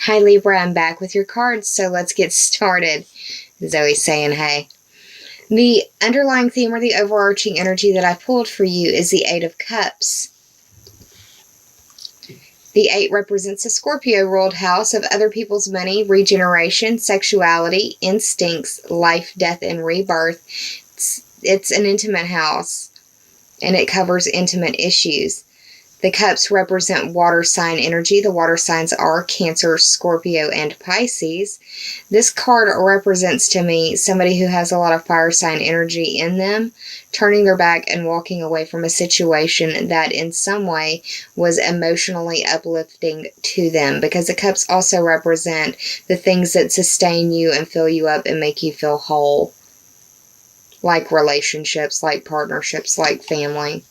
Hi Libra, I'm back with your cards, so let's get started. Zoe's saying hey. The underlying theme or the overarching energy that I pulled for you is the Eight of Cups. The 8 represents a Scorpio-ruled house of other people's money, regeneration, sexuality, instincts, life, death, and rebirth. It's an intimate house, and it covers intimate issues. The cups represent water sign energy. The water signs are Cancer, Scorpio, and Pisces. This card represents to me somebody who has a lot of fire sign energy in them, turning their back and walking away from a situation that in some way was emotionally uplifting to them, because the cups also represent the things that sustain you and fill you up and make you feel whole, like relationships, like partnerships, like family.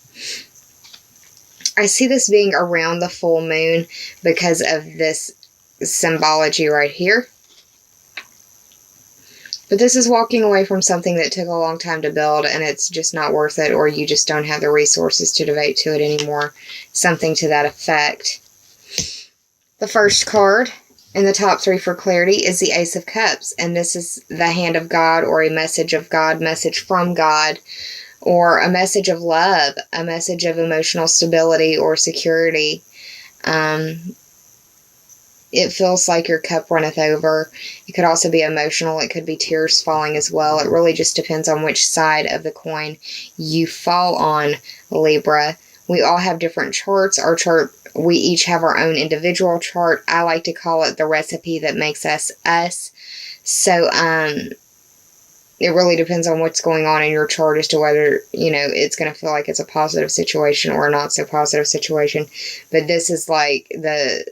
I see this being around the full moon because of this symbology right here. But this is walking away from something that took a long time to build, and it's just not worth it, or you just don't have the resources to devote to it anymore. Something to that effect. The first card in the top 3 for clarity is the Ace of Cups, and this is the hand of God, or a message of God, message from God, or a message of love, a message of emotional stability or security. It feels like your cup runneth over. It could also be emotional. It could be tears falling as well. It really just depends on which side of the coin you fall on, Libra. We all have different charts. Our chart, we each have our own individual chart. I like to call it the recipe that makes us us. So, it really depends on what's going on in your chart as to whether, it's going to feel like it's a positive situation or a not so positive situation. But this is like the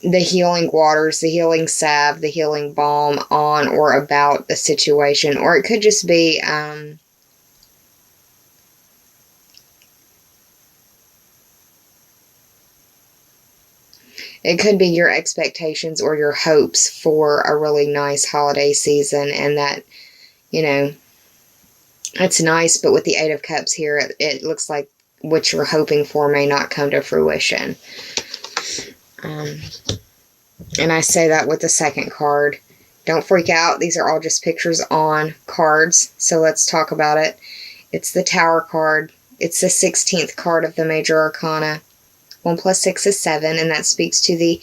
healing waters, the healing salve, the healing balm on or about the situation. Or it could just be, it could be your expectations or your hopes for a really nice holiday season, and that, it's nice, but with the Eight of Cups here, it looks like what you're hoping for may not come to fruition. And I say that with the second card. Don't freak out. These are all just pictures on cards, so let's talk about it. It's the Tower card. It's the 16th card of the Major Arcana. 1 plus 6 is 7, and that speaks to the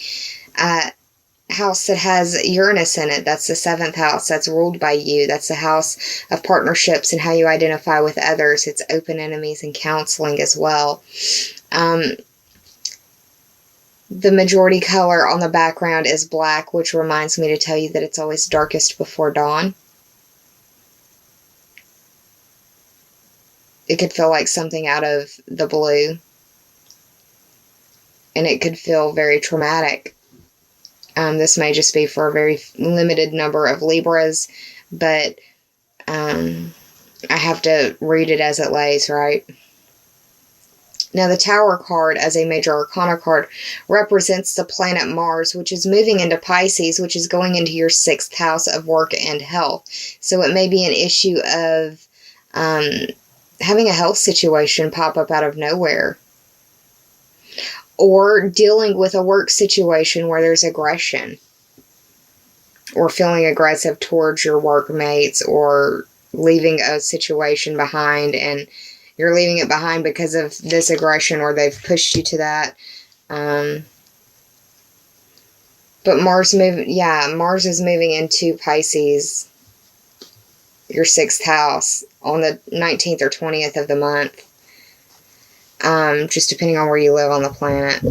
house that has Uranus in it. That's the 7th house. That's ruled by you. That's the house of partnerships and how you identify with others. It's open enemies and counseling as well. The majority color on the background is black, which reminds me to tell you that it's always darkest before dawn. It could feel like something out of the blue, and it could feel very traumatic. This may just be for a very limited number of Libras, but I have to read it as it lays, right? Now, the Tower card, as a Major Arcana card, represents the planet Mars, which is moving into Pisces, which is going into your 6th house of work and health. So it may be an issue of having a health situation pop up out of nowhere, or dealing with a work situation where there's aggression, or feeling aggressive towards your workmates, or leaving a situation behind, and you're leaving it behind because of this aggression, or they've pushed you to that. But Mars is moving into Pisces, your 6th house, on the 19th or 20th of the month. Just depending on where you live on the planet.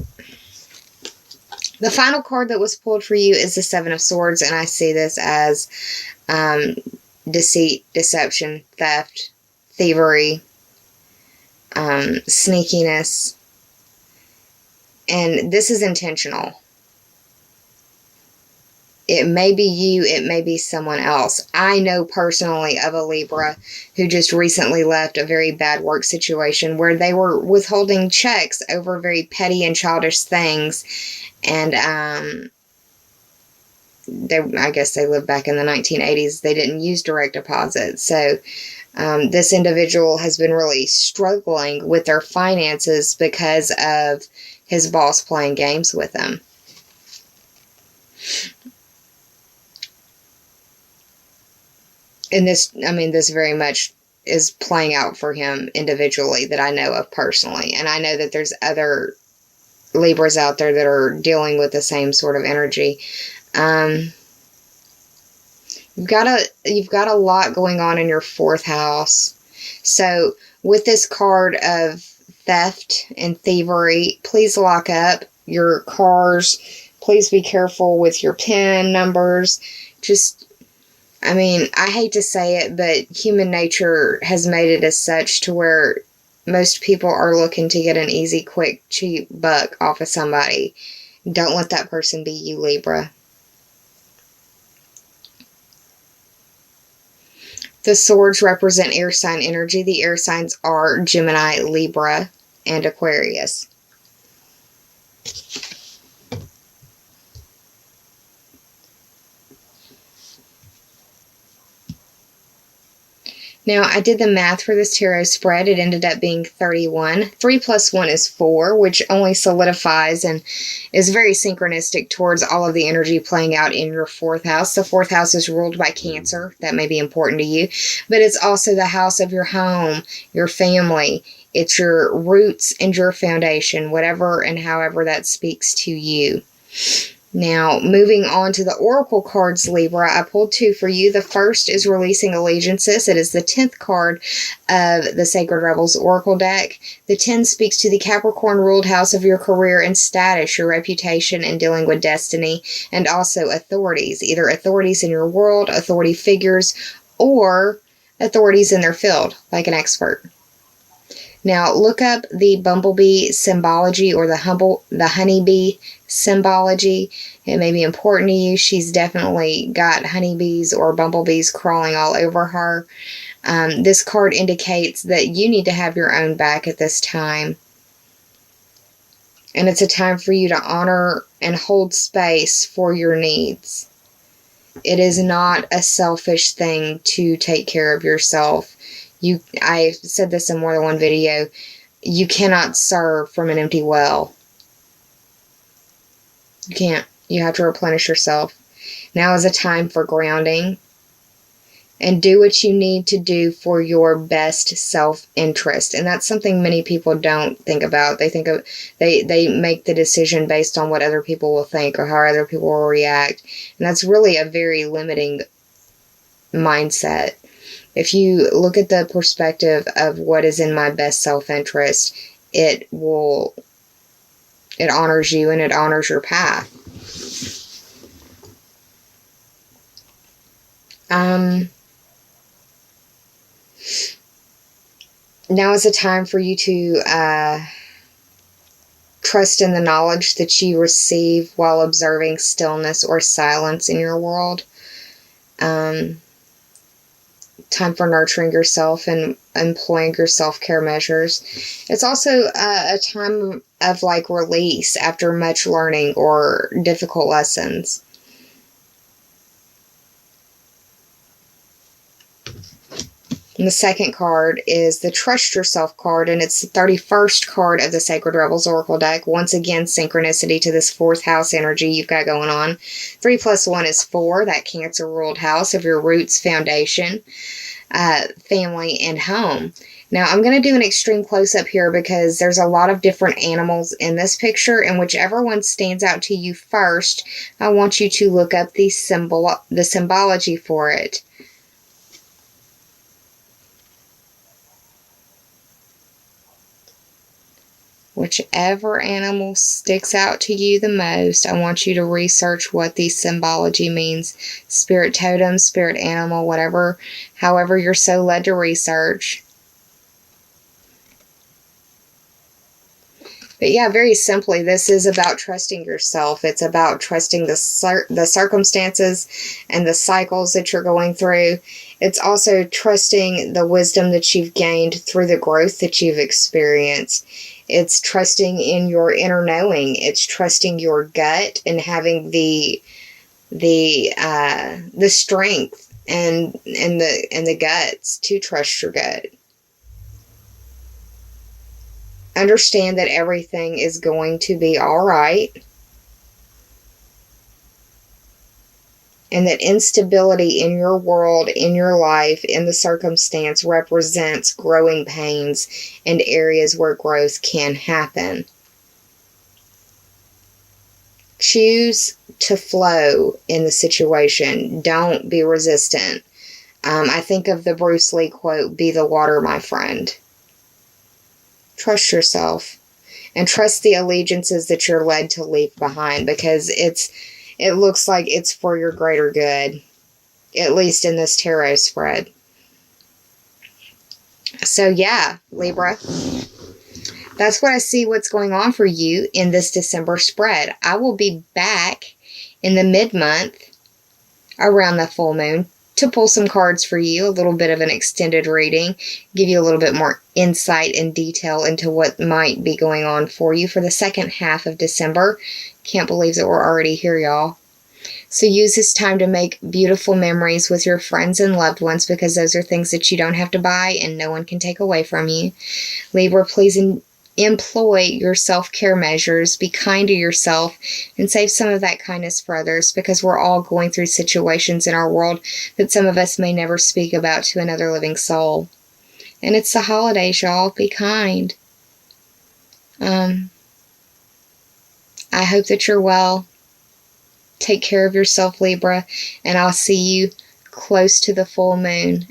The final card that was pulled for you is the 7 of Swords, and I see this as deceit, deception, theft, thievery, sneakiness, and this is intentional. It may be you, it may be someone else. I know personally of a Libra who just recently left a very bad work situation where they were withholding checks over very petty and childish things, and I guess they lived back in the 1980s. They didn't use direct deposit, so this individual has been really struggling with their finances because of his boss playing games with them. And this, I mean, this very much is playing out for him individually that I know of personally. And I know that there's other Libras out there that are dealing with the same sort of energy. You've got a lot going on in your fourth house. So with this card of theft and thievery, please lock up your cars. Please be careful with your PIN numbers. Just, I mean, I hate to say it, but human nature has made it as such to where most people are looking to get an easy, quick, cheap buck off of somebody. Don't let that person be you, Libra. The swords represent air sign energy. The air signs are Gemini, Libra, and Aquarius. Now, I did the math for this tarot spread. It ended up being 31. 3 plus 1 is 4, which only solidifies and is very synchronistic towards all of the energy playing out in your fourth house. The fourth house is ruled by Cancer. That may be important to you. But it's also the house of your home, your family. It's your roots and your foundation, whatever and however that speaks to you. Now, moving on to the Oracle cards, Libra, I pulled 2 for you. The first is Releasing Allegiances. It is the 10th card of the Sacred Rebels Oracle deck. The 10 speaks to the Capricorn-ruled house of your career and status, your reputation, and dealing with destiny, and also authorities, either authorities in your world, authority figures, or authorities in their field, like an expert. Now, look up the bumblebee symbology or the honeybee symbology. It may be important to you. She's definitely got honeybees or bumblebees crawling all over her. This card indicates that you need to have your own back at this time. And it's a time for you to honor and hold space for your needs. It is not a selfish thing to take care of yourself. I said this in more than one video. You cannot serve from an empty well. You can't. You have to replenish yourself. Now is a time for grounding. And do what you need to do for your best self-interest. And that's something many people don't think about. They make the decision based on what other people will think or how other people will react. And that's really a very limiting mindset. If you look at the perspective of what is in my best self-interest, it honors you and it honors your path. Now is a time for you to trust in the knowledge that you receive while observing stillness or silence in your world. Time for nurturing yourself and employing your self-care measures. It's also a time of like release after much learning or difficult lessons. And the second card is the Trust Yourself card, and it's the 31st card of the Sacred Rebels Oracle deck. Once again, synchronicity to this fourth house energy you've got going on. 3 plus 1 is 4, that Cancer-ruled house of your roots, foundation, family, and home. Now, I'm going to do an extreme close-up here because there's a lot of different animals in this picture, and whichever one stands out to you first, I want you to look up the symbology for it. Whichever animal sticks out to you the most, I want you to research what the symbology means. Spirit totem, spirit animal, whatever, however you're so led to research. But yeah, very simply, this is about trusting yourself. It's about trusting the circumstances and the cycles that you're going through. It's also trusting the wisdom that you've gained through the growth that you've experienced. It's trusting in your inner knowing. It's trusting your gut and having the strength and the guts to trust your gut. Understand that everything is going to be all right. And that instability in your world, in your life, in the circumstance represents growing pains and areas where growth can happen. Choose to flow in the situation. Don't be resistant. I think of the Bruce Lee quote, "Be the water, my friend." Trust yourself and trust the allegiances that you're led to leave behind, because it looks like it's for your greater good, at least in this tarot spread. So yeah, Libra, that's what I see what's going on for you in this December spread. I will be back in the mid-month around the full moon to pull some cards for you, a little bit of an extended reading, give you a little bit more insight and detail into what might be going on for you for the second half of December. Can't believe that we're already here, y'all. So use this time to make beautiful memories with your friends and loved ones, because those are things that you don't have to buy and no one can take away from you. Libra, please employ your self-care measures. Be kind to yourself and save some of that kindness for others, because we're all going through situations in our world that some of us may never speak about to another living soul. And it's the holidays, y'all. Be kind. I hope that you're well. Take care of yourself, Libra, and I'll see you close to the full moon.